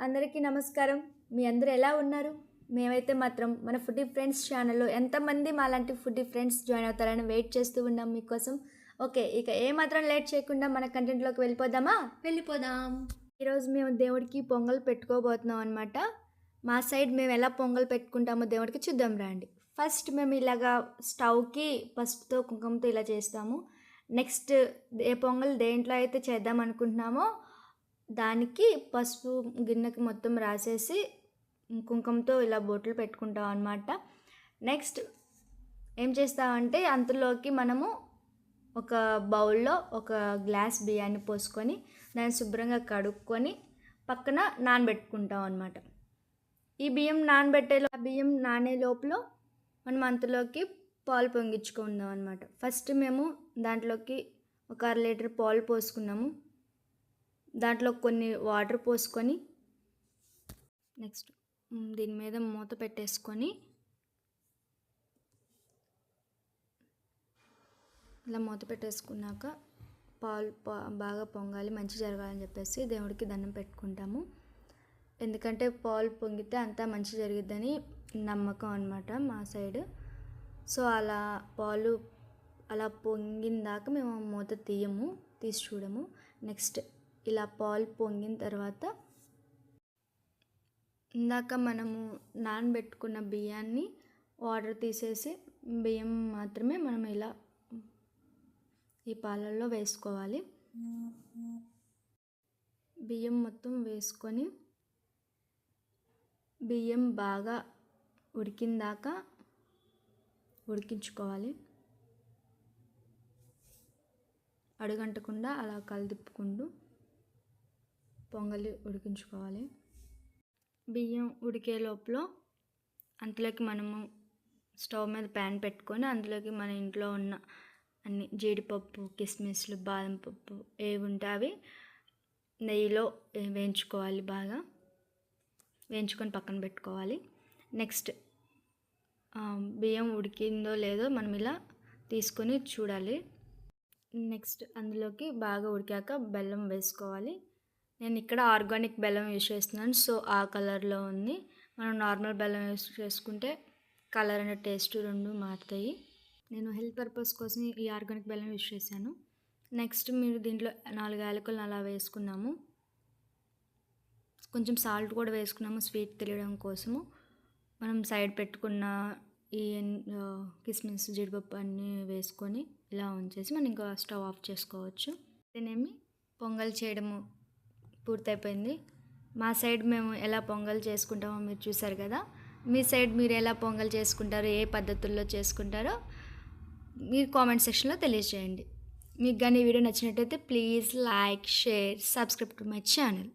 అందరికీ నమస్కారం. మీ అందరూ ఎలా ఉన్నారు? మేమైతే మాత్రం మన ఫుడీ ఫ్రెండ్స్ ఛానల్‌లో ఎంతమంది మాలాంటి ఫుడీ ఫ్రెండ్స్ జాయిన్ అవుతారని వెయిట్ చేస్తూ ఉన్నాం మీకోసం. ఓకే. ఇక ఏమాత్రం లేట్ చేయకుండా మన కంటెంట్‌లోకి వెళ్ళిపోదామా? వెళ్ళిపోదాం. ఈరోజు మేము దేవుడికి పొంగల్ పెట్టుకోబోతున్నాం అనమాట. మా సైడ్ మేము ఎలా పొంగల్ పెట్టుకుంటామో దేవుడికి చూద్దాం రండి. ఫస్ట్ మేము ఇలాగా స్టవ్‌కి పసుపుతో, కుంకుమతో ఇలా చేస్తాము. నెక్స్ట్ పొంగల్ దేంట్లో అయితే చేద్దాం అనుకుంటున్నామో దానికి పసుపు గిన్నెకి మొత్తం రాసేసి కుంకుమతో ఇలా బొట్లు పెట్టుకుంటాం అనమాట. నెక్స్ట్ ఏం చేస్తామంటే అంతలోకి మనము ఒక బౌల్లో ఒక గ్లాస్ బియ్యాన్ని పోసుకొని దాన్ని శుభ్రంగా కడుక్కొని పక్కన నానబెట్టుకుంటాం అనమాట. ఈ బియ్యం నానే లోపల మనం అంతలోకి పాలు పొంగించుకుందాం అనమాట. ఫస్ట్ మేము దాంట్లోకి ఒక 1/2 లీటర్ పాలు పోసుకున్నాము. దాంట్లో కొన్ని వాటర్ పోసుకొని నెక్స్ట్ దీని మీద మూత పెట్టేసుకొని ఇలా మూత పెట్టేసుకున్నాక పాలు బాగా పొంగాలి, మంచి జరగాలని చెప్పేసి దేవుడికి దండం పెట్టుకుంటాము. ఎందుకంటే పాలు పొంగితే అంతా మంచి జరిగిద్దని నమ్మకం అనమాట మా సైడ్. సో అలా పాలు అలా పొంగిన దాకా మేము మూత తీసి చూడము. నెక్స్ట్ ఇలా పాలు పొంగిన తర్వాత ఇందాక మనము నానబెట్టుకున్న బియ్యాన్ని వాటర్ తీసేసి బియ్యం మాత్రమే మనం ఇలా ఈ పాలల్లో వేసుకోవాలి. బియ్యం మొత్తం వేసుకొని బియ్యం బాగా ఉడికిందాక ఉడికించుకోవాలి. అడుగంటకుండా అలా కలిదిప్పుకుంటూ పొంగలి ఉడికించుకోవాలి. బియ్యం ఉడికే లోపల అంతలోకి మనము స్టవ్ మీద ప్యాన్ పెట్టుకొని అందులోకి మన ఇంట్లో ఉన్న అన్ని జీడిపప్పు, కిస్మిస్లు, బాదం పప్పు ఏవి ఉంటే అవి నెయ్యిలో వేయించుకోవాలి. బాగా వేయించుకొని పక్కన పెట్టుకోవాలి. నెక్స్ట్ బియ్యం ఉడికిందో లేదో మనం ఇలా తీసుకొని చూడాలి. నెక్స్ట్ అందులోకి బాగా ఉడికాక బెల్లం వేసుకోవాలి. నేను ఇక్కడ ఆర్గానిక్ బెల్లం యూజ్ చేస్తున్నాను. సో ఆ కలర్లో ఉంది. మనం నార్మల్ బెల్లం యూజ్ చేసుకుంటే కలర్ అండ్ టేస్ట్ రెండు మారుతాయి. నేను హెల్త్ పర్పస్ కోసం ఈ ఆర్గానిక్ బెల్లం యూజ్ చేశాను. నెక్స్ట్ మీరు దీంట్లో 4 యాలకులను అలా వేసుకున్నాము. కొంచెం సాల్ట్ కూడా వేసుకున్నాము స్వీట్ తెలియడం కోసము. మనం సైడ్ పెట్టుకున్న ఈ కిస్మిస్, జీడిపప్పు అన్నీ వేసుకొని ఇలా ఉంచేసి మనం ఇంకా స్టవ్ ఆఫ్ చేసుకోవచ్చు. నేనేమి పొంగల్ చేయడము పూర్తయిపోయింది. మా సైడ్ మేము ఎలా పొంగల్ చేసుకుంటామో మీరు చూసారు కదా. మీ సైడ్ మీరు ఎలా పొంగల్ చేసుకుంటారో, ఏ పద్ధతుల్లో చేసుకుంటారో మీరు కామెంట్ సెక్షన్లో తెలియజేయండి. మీకు కానీ ఈ వీడియో నచ్చినట్టయితే please like, share, subscribe to my channel.